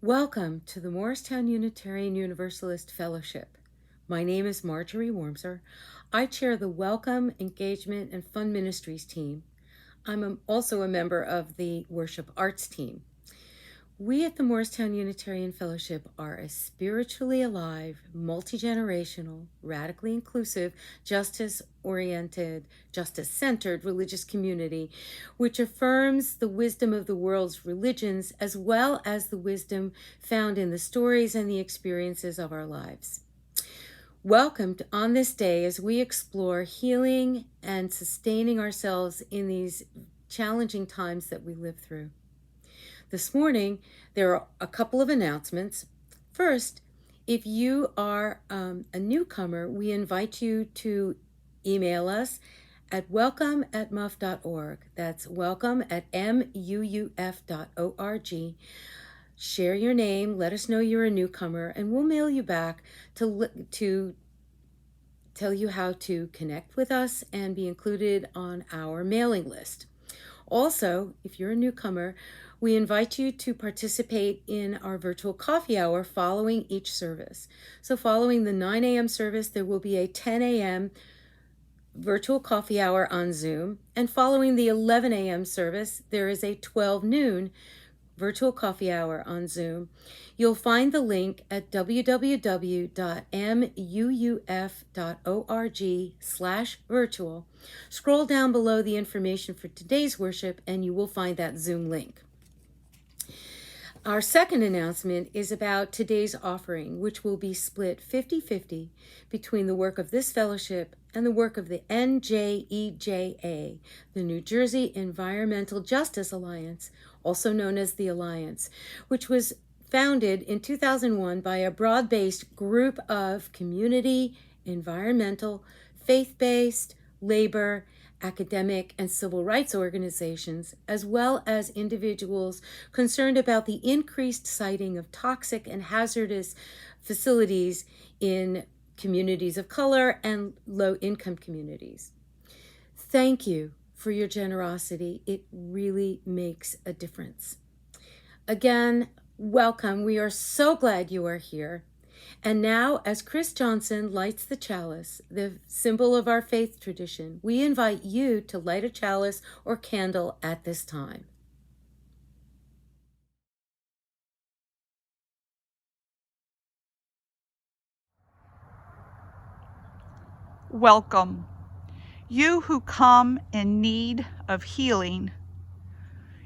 Welcome to the Morristown Unitarian Universalist Fellowship. My name is Marjorie Wormser. I chair the Welcome, Engagement, and Fund Ministries team. I'm also a member of the Worship Arts team. We at the Morristown Unitarian Fellowship are a spiritually alive, multi-generational, radically inclusive, justice-oriented, justice-centered religious community which affirms the wisdom of the world's religions as well as the wisdom found in the stories and the experiences of our lives. Welcome on this day as we explore healing and sustaining ourselves in these challenging times that we live through. This morning, there are a couple of announcements. First, if you are a newcomer, we invite you to email us at welcome@muff.org. That's welcome@muuf.org. Share your name, let us know you're a newcomer, and we'll mail you back to tell you how to connect with us and be included on our mailing list. Also, if you're a newcomer, we invite you to participate in our virtual coffee hour following each service. So following the 9 a.m. service, there will be a 10 a.m. virtual coffee hour on Zoom. And following the 11 a.m. service, there is a 12 noon virtual coffee hour on Zoom. You'll find the link at www.muuf.org/virtual. Scroll down below the information for today's worship and you will find that Zoom link. Our second announcement is about today's offering, which will be split 50-50 between the work of this fellowship and the work of the NJEJA, the New Jersey Environmental Justice Alliance, also known as the Alliance, which was founded in 2001 by a broad-based group of community, environmental, faith-based, labor, academic, and civil rights organizations, as well as individuals concerned about the increased siting of toxic and hazardous facilities in communities of color and low-income communities. Thank you for your generosity. It really makes a difference. Again, welcome. We are so glad you are here. And now, as Kris Johnson lights the chalice, the symbol of our faith tradition, we invite you to light a chalice or candle at this time. Welcome, you who come in need of healing,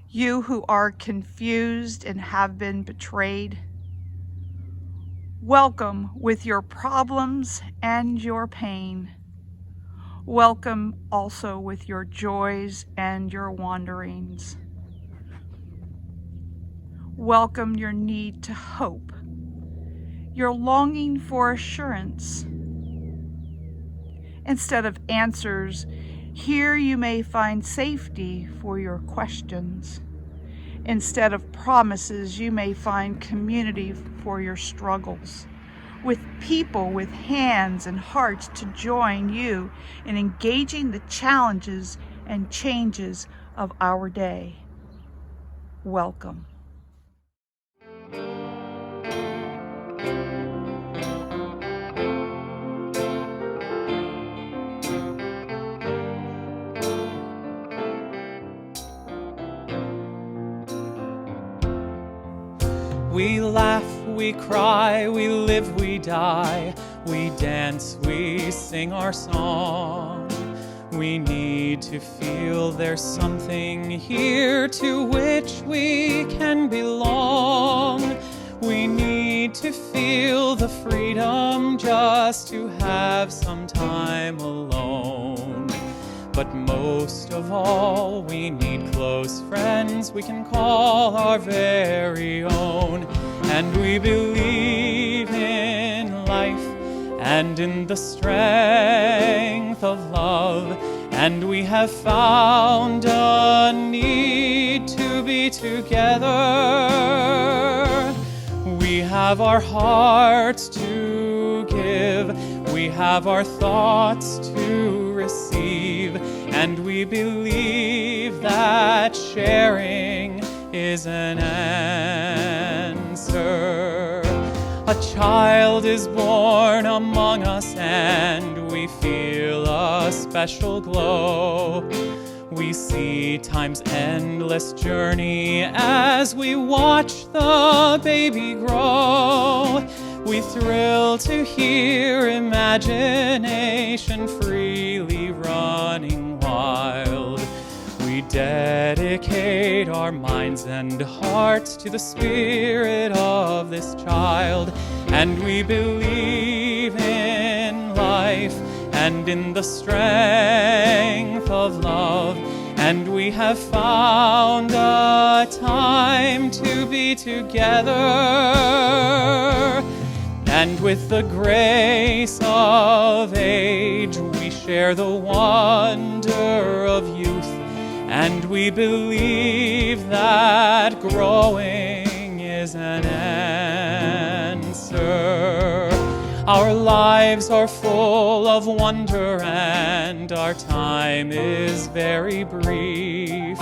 you who are confused and have been betrayed. Welcome with your problems and your pain. Welcome also with your joys and your wanderings. Welcome your need to hope, your longing for assurance. Instead of answers, here you may find safety for your questions. Instead of promises, you may find community for your struggles, with people with hands and hearts to join you in engaging the challenges and changes of our day. Welcome. We laugh, we cry, we live, we die. We dance, we sing our song. We need to feel there's something here to which we can belong. We need to feel the freedom just to have some time alone. But most of all, we need close friends we can call our very own. And we believe in life and in the strength of love. And we have found a need to be together. We have our hearts to give. We have our thoughts to receive. And we believe that sharing is an answer. A child is born among us, and we feel a special glow. We see time's endless journey as we watch the baby grow. We thrill to hear imagination freely running wild. We dedicate our minds and hearts to the spirit of this child, and we believe in life and in the strength of love, and we have found a time to be together. And with the grace of age, we share the wonder of youth, and we believe that growing is an answer. Our lives are full of wonder, and our time is very brief.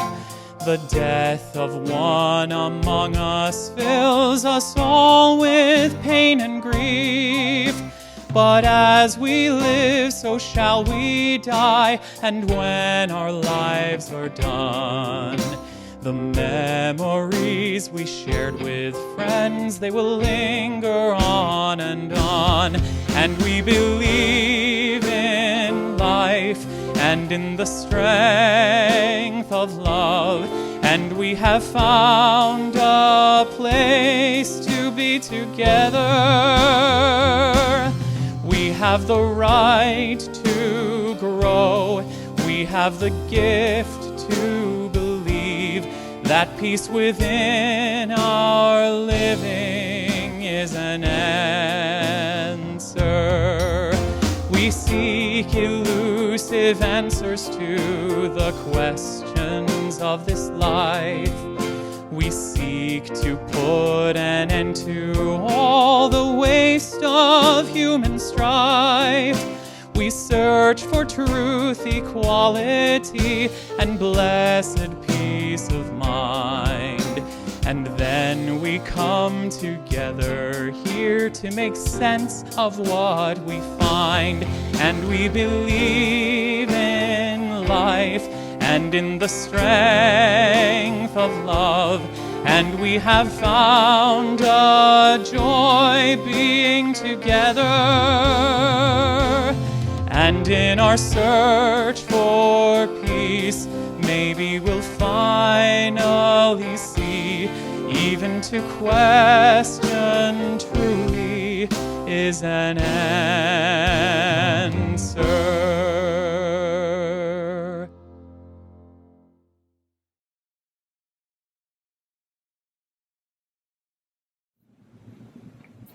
The death of one among us fills us all with pain and grief. But as we live, so shall we die, and when our lives are done, the memories we shared with friends, they will linger on and on. And we believe in life and in the strength of love, and we have found a place to be together. We have the right to grow. We have the gift to believe that peace within our living is an answer. We seek elusive answers to the questions of this life. We seek to put an end to all the waste of human strife. We search for truth, equality, and blessed peace of mind. And then we come together here to make sense of what we find. And we believe in life and in the strength of love. And we have found a joy being together. And in our search for peace, maybe we'll finally see, even to question truly is an answer.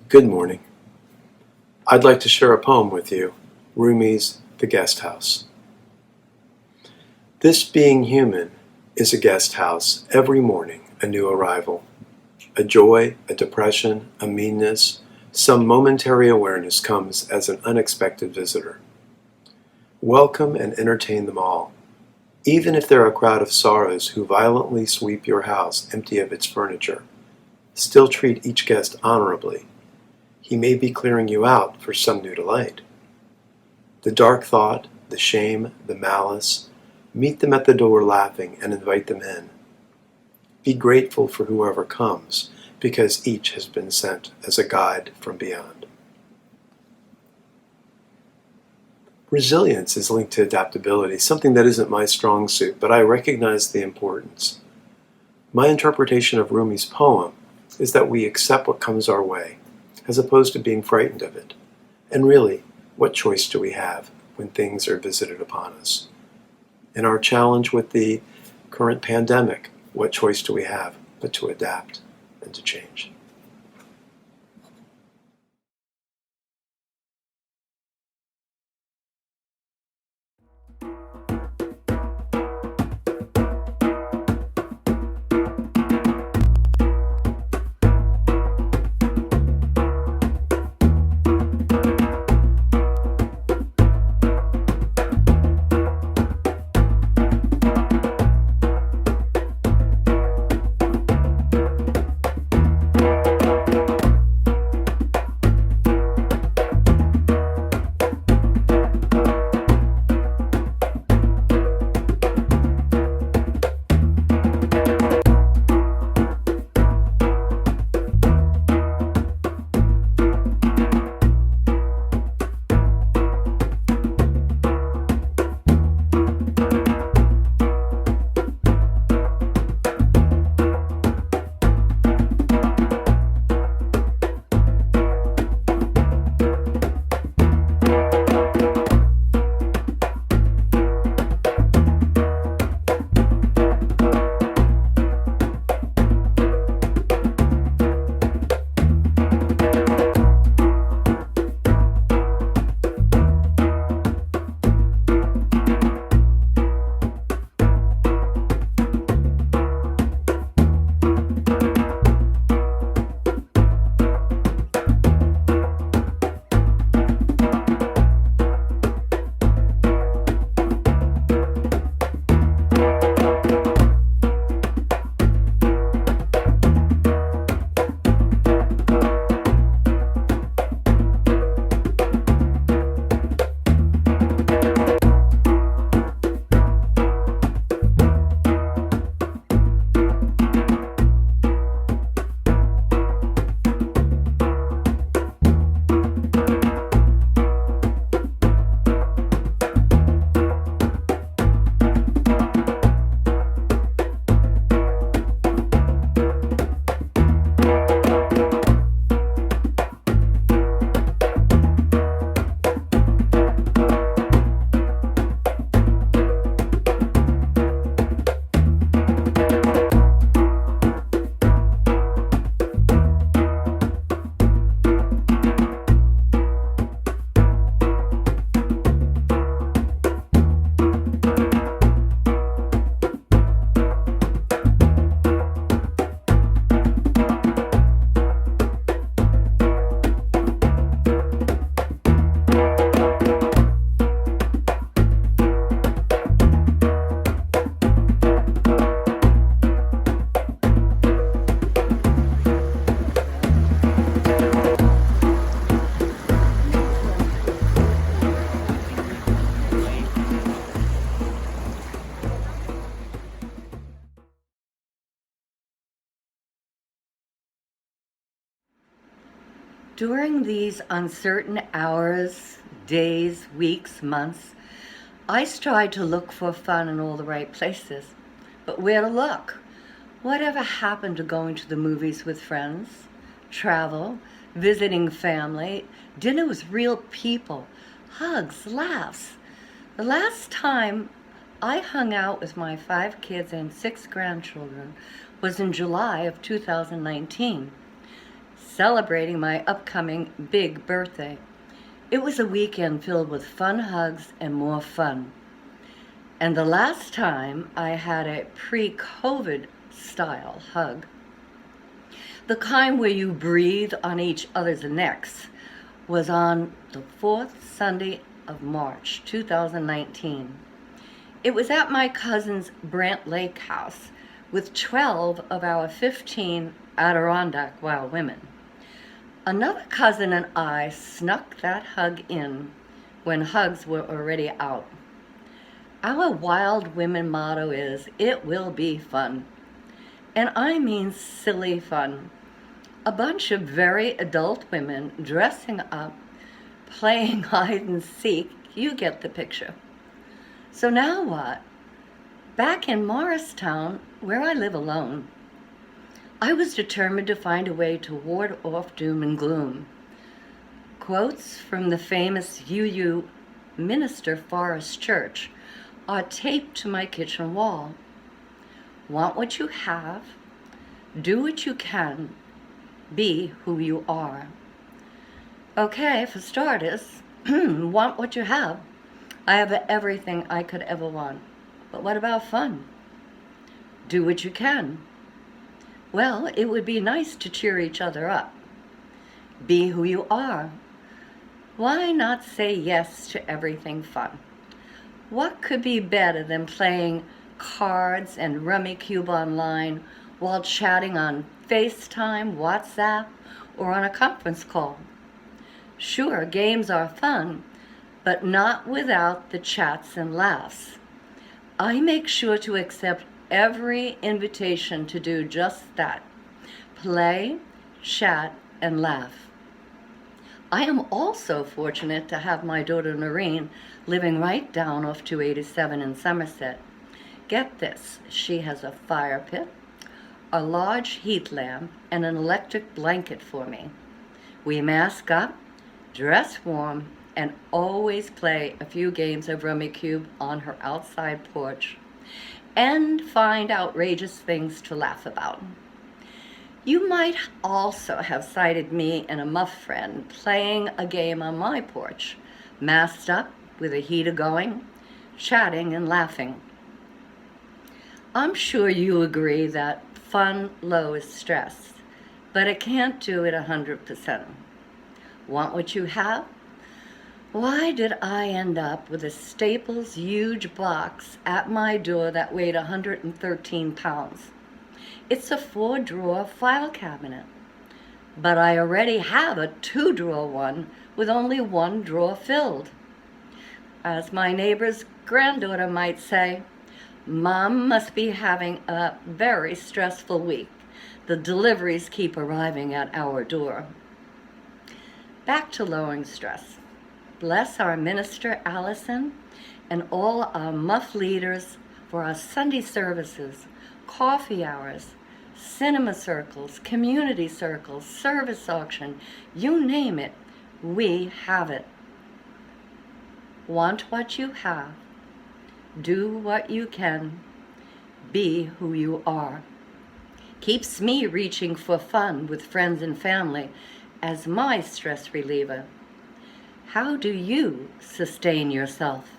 Good morning. I'd like to share a poem with you, Rumi's The Guest House. This being human is a guest house, every morning a new arrival. A joy, a depression, a meanness, some momentary awareness comes as an unexpected visitor. Welcome and entertain them all, even if they're a crowd of sorrows who violently sweep your house empty of its furniture. Still treat each guest honorably. He may be clearing you out for some new delight. The dark thought, the shame, the malice, meet them at the door laughing and invite them in. Be grateful for whoever comes, because each has been sent as a guide from beyond. Resilience is linked to adaptability, something that isn't my strong suit, but I recognize the importance. My interpretation of Rumi's poem is that we accept what comes our way, as opposed to being frightened of it. And really, what choice do we have when things are visited upon us? In our challenge with the current pandemic, what choice do we have but to adapt and to change? During these uncertain hours, days, weeks, months, I tried to look for fun in all the right places. But where to look? Whatever happened to going to the movies with friends, travel, visiting family, dinner with real people, hugs, laughs? The last time I hung out with my 5 kids and 6 grandchildren was in July of 2019, celebrating my upcoming big birthday. It was a weekend filled with fun hugs and more fun. And the last time I had a pre-COVID style hug, the kind where you breathe on each other's necks, was on the 4th Sunday of March 2019. It was at my cousin's Brant Lake house with 12 of our 15 Adirondack wild women. Another cousin and I snuck that hug in when hugs were already out. Our wild women motto is, "It will be fun." And I mean silly fun. A bunch of very adult women dressing up, playing hide and seek. You get the picture. So now what? Back in Morristown, where I live alone, I was determined to find a way to ward off doom and gloom. Quotes from the famous UU minister Forest Church are taped to my kitchen wall. Want what you have, do what you can, be who you are. Okay, for starters, want what you have. I have everything I could ever want. But what about fun? Do what you can. Well, it would be nice to cheer each other up. Be who you are. Why not say yes to everything fun? What could be better than playing cards and Rummikub online while chatting on FaceTime, WhatsApp, or on a conference call? Sure, games are fun, but not without the chats and laughs. I make sure to accept every invitation to do just that. Play, chat, and laugh. I am also fortunate to have my daughter Maureen living right down off 287 in Somerset. Get this, she has a fire pit, a large heat lamp, and an electric blanket for me. We mask up, dress warm, and always play a few games of Rummikub on her outside porch and find outrageous things to laugh about. You might also have sighted me and a muff friend playing a game on my porch, masked up with a heater going, chatting and laughing. I'm sure you agree that fun lowers stress, but it can't do it 100%. Want what you have? Why did I end up with a Staples huge box at my door that weighed 113 pounds? It's a 4-drawer file cabinet, but I already have a 2-drawer one with only 1 drawer filled. As my neighbor's granddaughter might say, Mom must be having a very stressful week. The deliveries keep arriving at our door. Back to lowering stress. Bless our minister, Allison, and all our muff leaders for our Sunday services, coffee hours, cinema circles, community circles, service auction, you name it, we have it. Want what you have. Do what you can. Be who you are. Keeps me reaching for fun with friends and family as my stress reliever. How do you sustain yourself?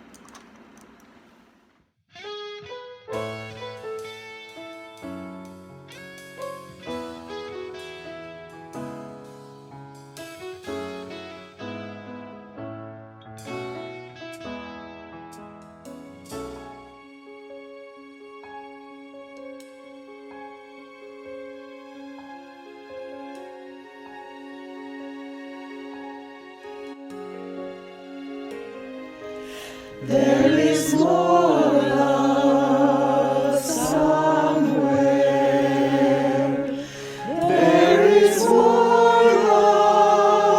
There is more love somewhere. There is more love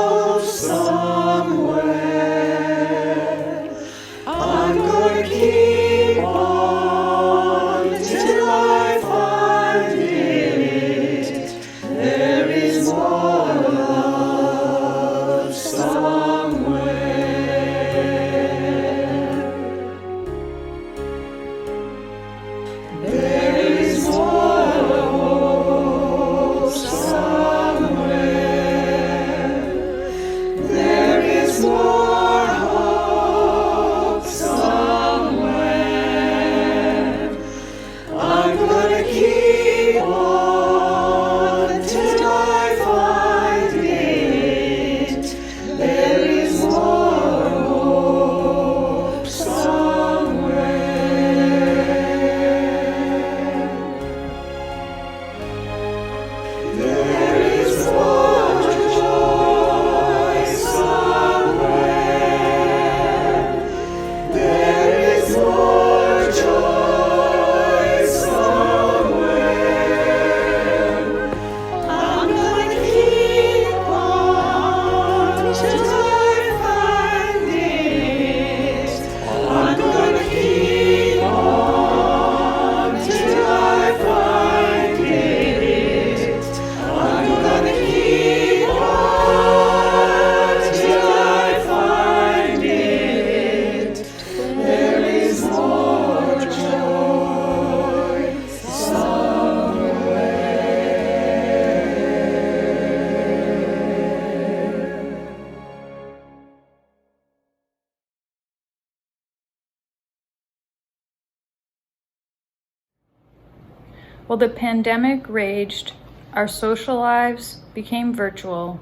While the pandemic raged, our social lives became virtual.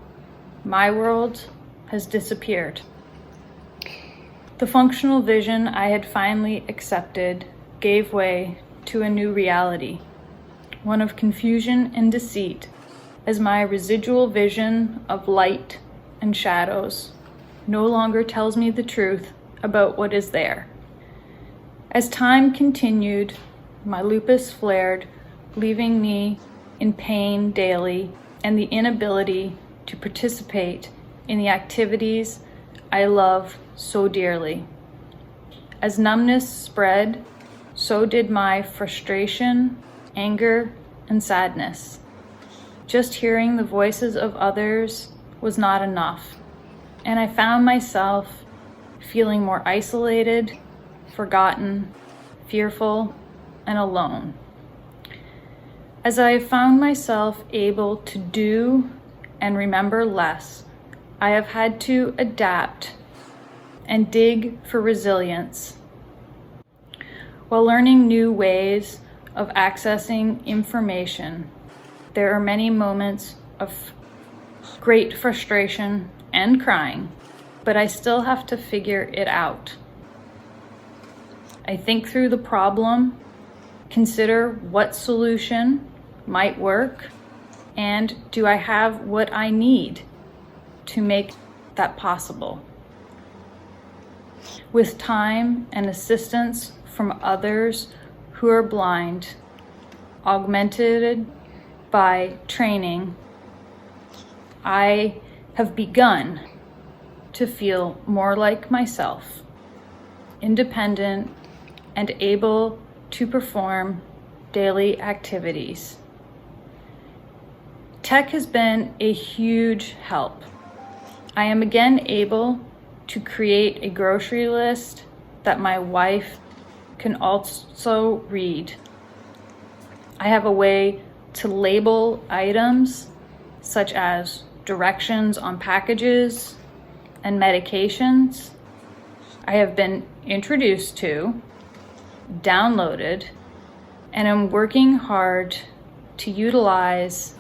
My world has disappeared. The functional vision I had finally accepted gave way to a new reality, one of confusion and deceit, as my residual vision of light and shadows no longer tells me the truth about what is there. As time continued, my lupus flared, leaving me in pain daily and the inability to participate in the activities I love so dearly. As numbness spread, so did my frustration, anger, and sadness. Just hearing the voices of others was not enough, and I found myself feeling more isolated, forgotten, fearful, and alone. As I found myself able to do and remember less, I have had to adapt and dig for resilience. While learning new ways of accessing information, there are many moments of great frustration and crying, but I still have to figure it out. I think through the problem, consider what solution might work, and do I have what I need to make that possible? With time and assistance from others who are blind, augmented by training, I have begun to feel more like myself, independent and able to perform daily activities. Tech has been a huge help. I am again able to create a grocery list that my wife can also read. I have a way to label items such as directions on packages and medications. I have been introduced to, downloaded, and am working hard to utilize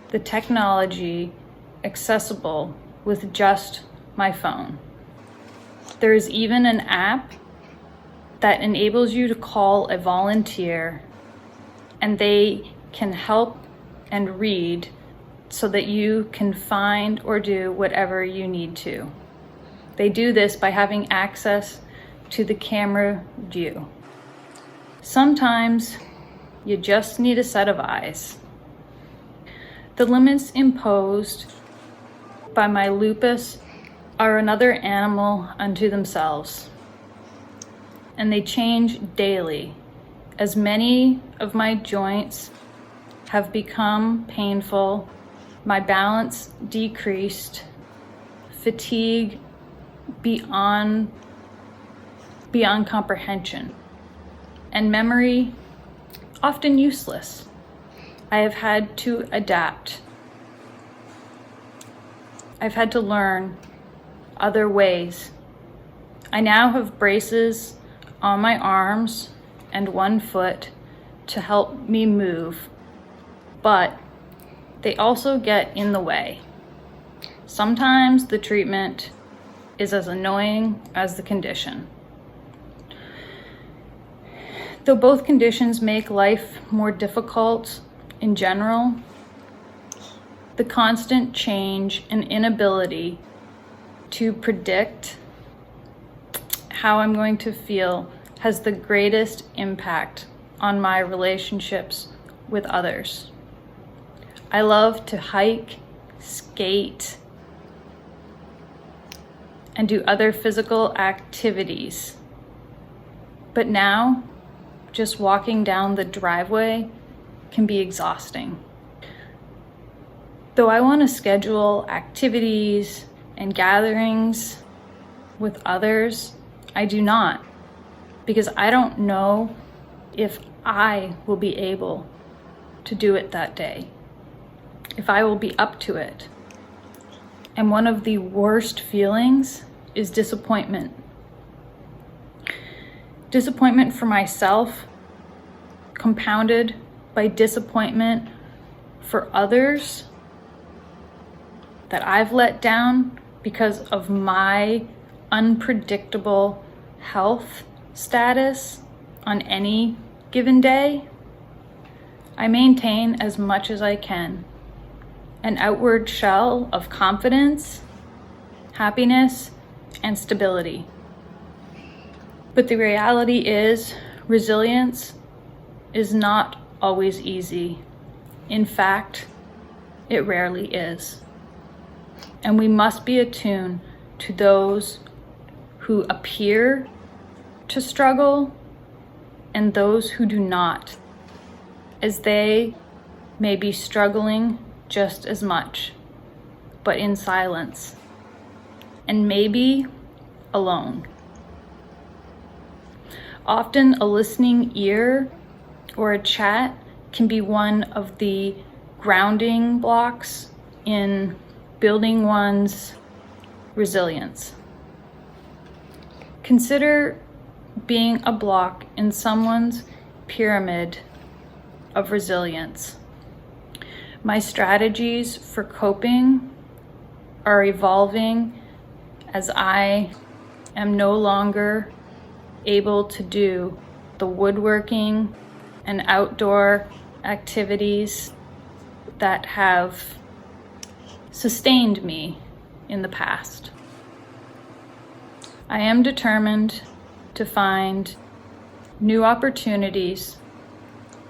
the technology accessible with just my phone. There is even an app that enables you to call a volunteer and they can help and read so that you can find or do whatever you need to. They do this by having access to the camera view. Sometimes you just need a set of eyes. The limits imposed by my lupus are another animal unto themselves, and they change daily as many of my joints have become painful, my balance decreased, fatigue beyond comprehension, and memory often useless. I have had to adapt. I've had to learn other ways. I now have braces on my arms and one foot to help me move, but they also get in the way. Sometimes the treatment is as annoying as the condition. Though both conditions make life more difficult in general, the constant change and inability to predict how I'm going to feel has the greatest impact on my relationships with others. I love to hike, skate, and do other physical activities. But now, just walking down the driveway can be exhausting. Though I want to schedule activities and gatherings with others, I do not, because I don't know if I will be able to do it that day, if I will be up to it. And one of the worst feelings is disappointment. Disappointment for myself, compounded by disappointment for others that I've let down because of my unpredictable health status on any given day, I maintain as much as I can an outward shell of confidence, happiness, and stability. But the reality is, resilience is not always easy. In fact, it rarely is. And we must be attuned to those who appear to struggle and those who do not, as they may be struggling just as much, but in silence, and maybe alone. Often a listening ear or a chat can be one of the grounding blocks in building one's resilience. Consider being a block in someone's pyramid of resilience. My strategies for coping are evolving as I am no longer able to do the woodworking and outdoor activities that have sustained me in the past. I am determined to find new opportunities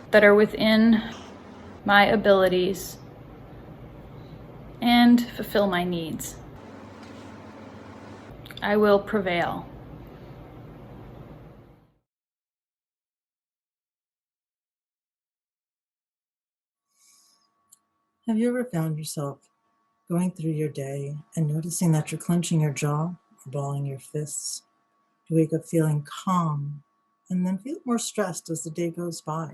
that are within my abilities and fulfill my needs. I will prevail. Have you ever found yourself going through your day and noticing that you're clenching your jaw or balling your fists? You wake up feeling calm and then feel more stressed as the day goes by.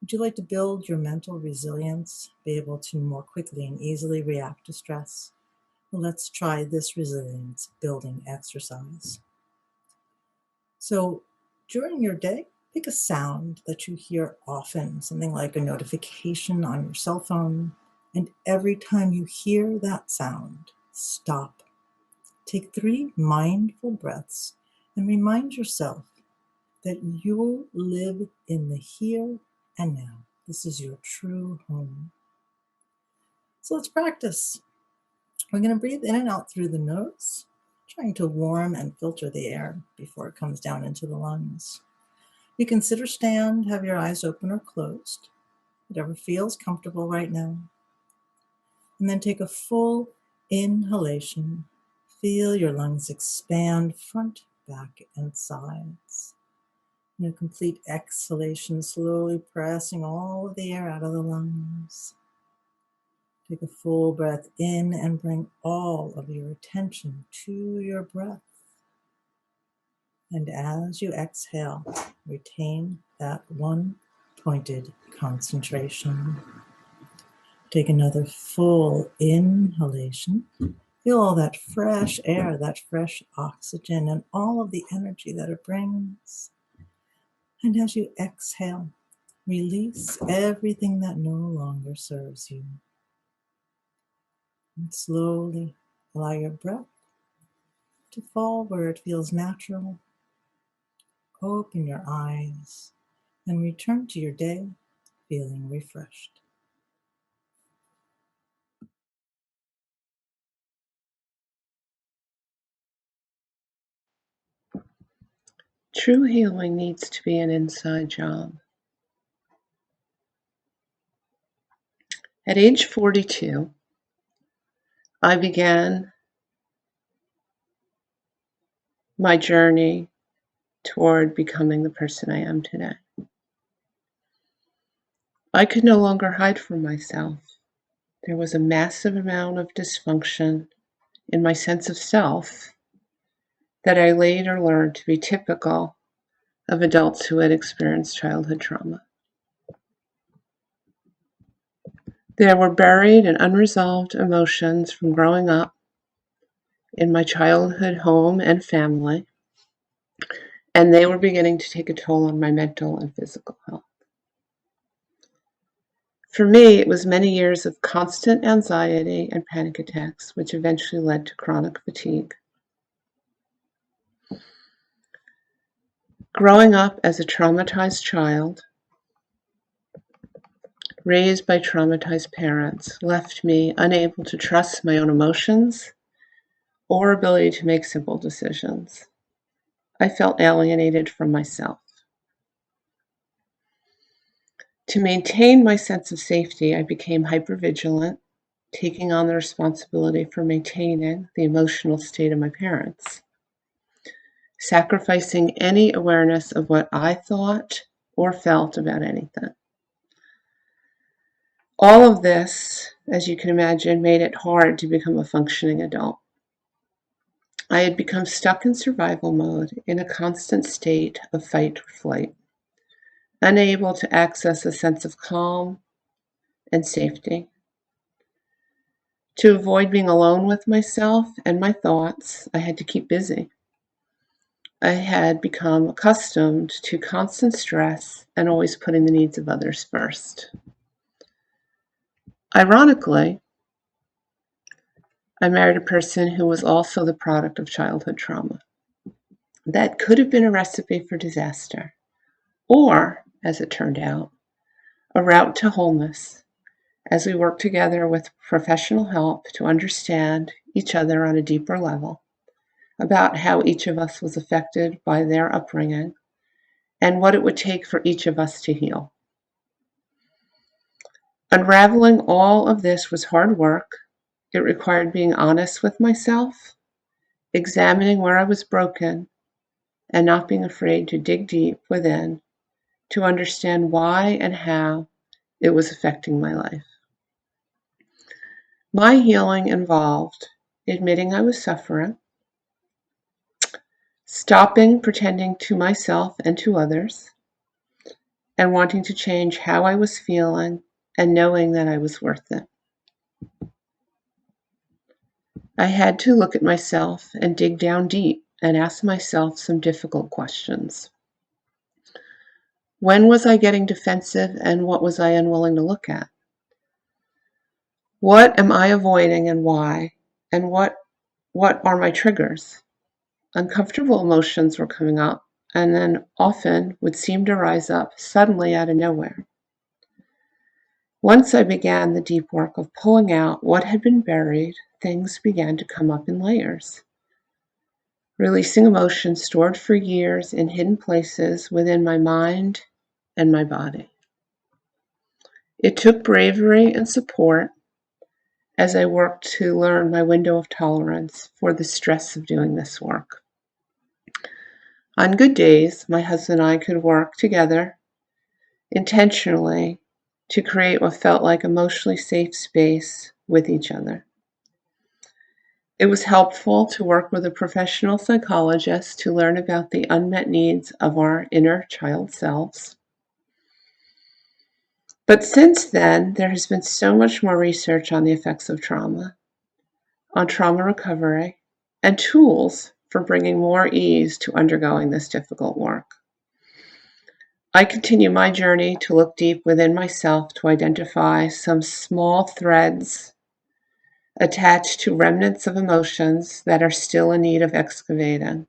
Would you like to build your mental resilience, be able to more quickly and easily react to stress? Well, let's try this resilience building exercise. So during your day, pick a sound that you hear often, something like a notification on your cell phone, and every time you hear that sound, stop. Take 3 mindful breaths and remind yourself that you live in the here and now. This is your true home. So let's practice. We're going to breathe in and out through the nose, trying to warm and filter the air before it comes down into the lungs. You can sit or stand, have your eyes open or closed, whatever feels comfortable right now. And then take a full inhalation. Feel your lungs expand front, back, and sides. And a complete exhalation, slowly pressing all of the air out of the lungs. Take a full breath in and bring all of your attention to your breath. And as you exhale, retain that one pointed concentration. Take another full inhalation. Feel all that fresh air, that fresh oxygen, and all of the energy that it brings. And as you exhale, release everything that no longer serves you. And slowly allow your breath to fall where it feels natural. Open your eyes and return to your day feeling refreshed. True healing needs to be an inside job. At age 42, I began my journey toward becoming the person I am today. I could no longer hide from myself. There was a massive amount of dysfunction in my sense of self that I later learned to be typical of adults who had experienced childhood trauma. There were buried and unresolved emotions from growing up in my childhood home and family, and they were beginning to take a toll on my mental and physical health. For me, it was many years of constant anxiety and panic attacks, which eventually led to chronic fatigue. Growing up as a traumatized child, raised by traumatized parents, left me unable to trust my own emotions or ability to make simple decisions. I felt alienated from myself. To maintain my sense of safety, I became hypervigilant, taking on the responsibility for maintaining the emotional state of my parents, sacrificing any awareness of what I thought or felt about anything. All of this, as you can imagine, made it hard to become a functioning adult. I had become stuck in survival mode, in a constant state of fight or flight, unable to access a sense of calm and safety. To avoid being alone with myself and my thoughts, I had to keep busy. I had become accustomed to constant stress and always putting the needs of others first. Ironically, I married a person who was also the product of childhood trauma. That could have been a recipe for disaster, or, as it turned out, a route to wholeness, as we worked together with professional help to understand each other on a deeper level, about how each of us was affected by their upbringing and what it would take for each of us to heal. Unraveling all of this was hard work. It required being honest with myself, examining where I was broken, and not being afraid to dig deep within to understand why and how it was affecting my life. My healing involved admitting I was suffering, stopping pretending to myself and to others, and wanting to change how I was feeling and knowing that I was worth it. I had to look at myself and dig down deep and ask myself some difficult questions. When was I getting defensive and what was I unwilling to look at? What am I avoiding and why? And what are my triggers? Uncomfortable emotions were coming up and then often would seem to rise up suddenly out of nowhere. Once I began the deep work of pulling out what had been buried, things began to come up in layers, releasing emotions stored for years in hidden places within my mind and my body. It took bravery and support as I worked to learn my window of tolerance for the stress of doing this work. On good days, my husband and I could work together intentionally to create what felt like emotionally safe space with each other. It was helpful to work with a professional psychologist to learn about the unmet needs of our inner child selves. But since then, there has been so much more research on the effects of trauma, on trauma recovery, and tools for bringing more ease to undergoing this difficult work. I continue my journey to look deep within myself to identify some small threads attached to remnants of emotions that are still in need of excavating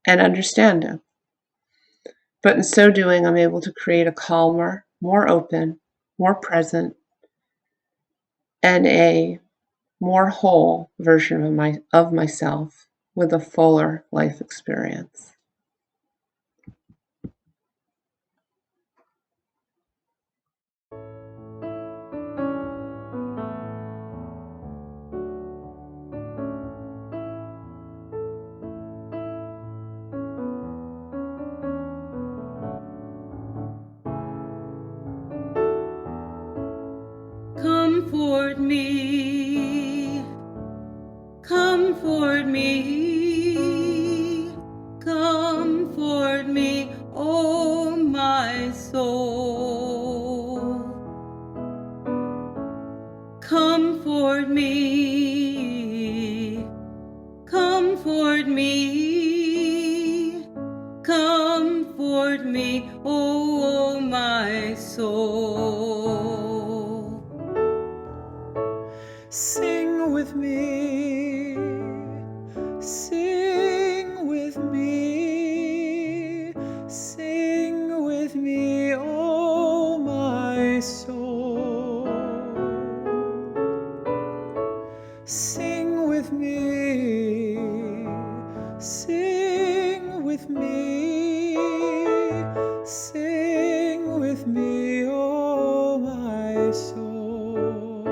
and understanding. But in so doing, I'm able to create a calmer, more open, more present, and a more whole version of myself with a fuller life experience. Comfort me, comfort me, comfort me, oh my soul. Comfort me, comfort me, comfort me, oh my soul. Sing with me, sing with me, oh my soul. Sing with me, sing with me, sing with me, oh my soul.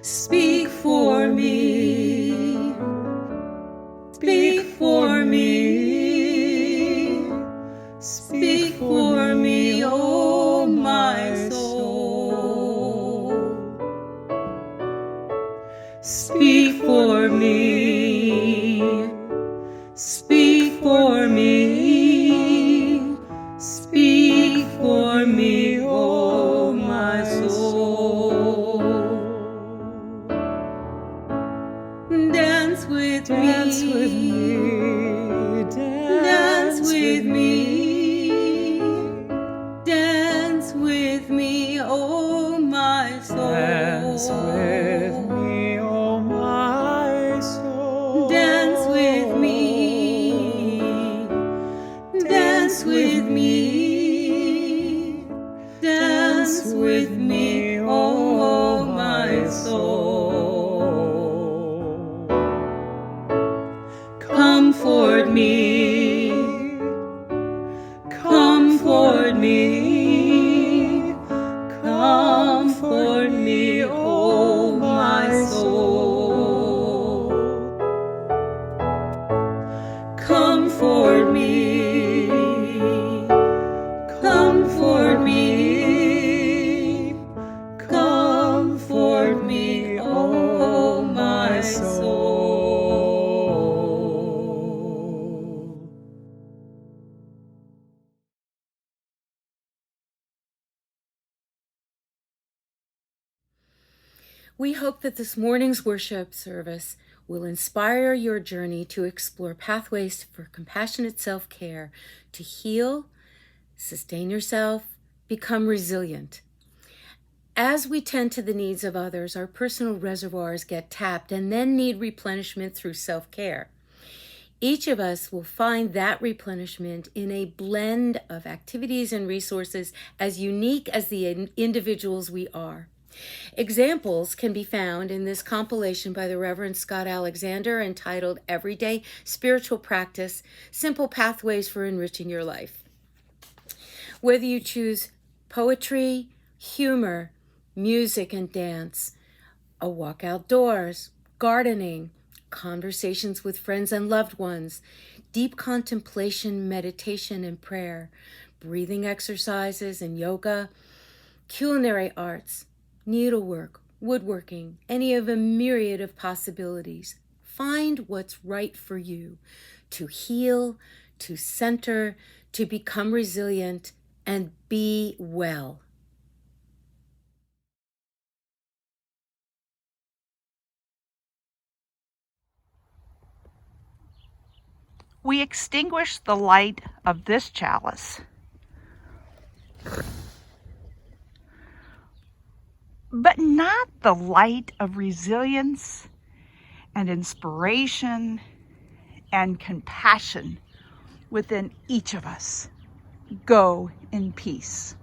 Speak for me, speak for me, speak for me, oh my soul. Speak for me, speak for me, speak for me, oh my soul. Dance with me, dance with me, dance with me, dance with me, oh my soul. Dance with me, oh my soul. Dance with me, dance with me, dance with me, oh my soul. Comfort me, comfort me, comfort me, oh my soul. Comfort me, comfort me, comfort me, oh my soul. We hope that this morning's worship service will inspire your journey to explore pathways for compassionate self-care, to heal, sustain yourself, become resilient. As we tend to the needs of others, our personal reservoirs get tapped and then need replenishment through self-care. Each of us will find that replenishment in a blend of activities and resources as unique as the individuals we are. Examples can be found in this compilation by the Reverend Scott Alexander entitled Everyday Spiritual Practice, Simple Pathways for Enriching Your Life. Whether you choose poetry, humor, music and dance, a walk outdoors, gardening, conversations with friends and loved ones, deep contemplation, meditation and prayer, breathing exercises and yoga, culinary arts, needlework, woodworking, any of a myriad of possibilities. Find what's right for you to heal, to center, to become resilient, and be well. We extinguish the light of this chalice, but not the light of resilience and inspiration and compassion within each of us. Go in peace.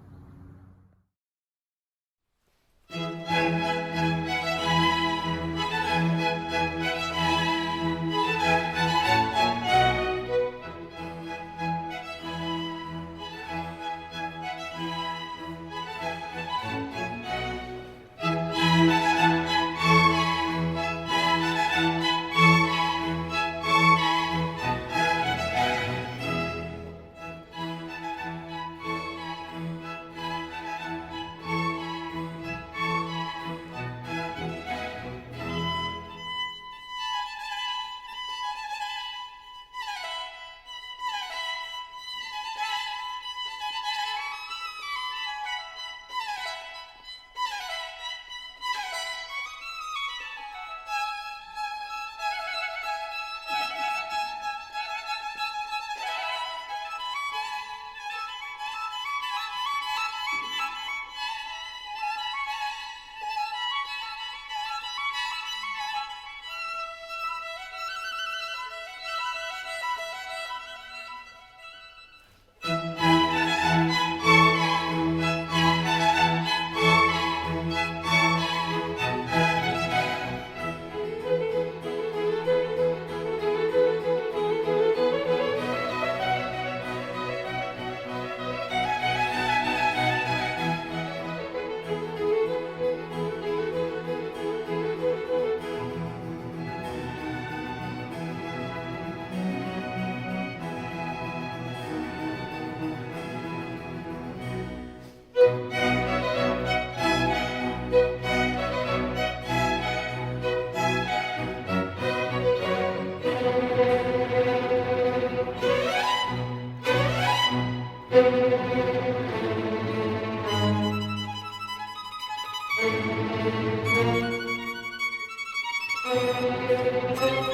Bye.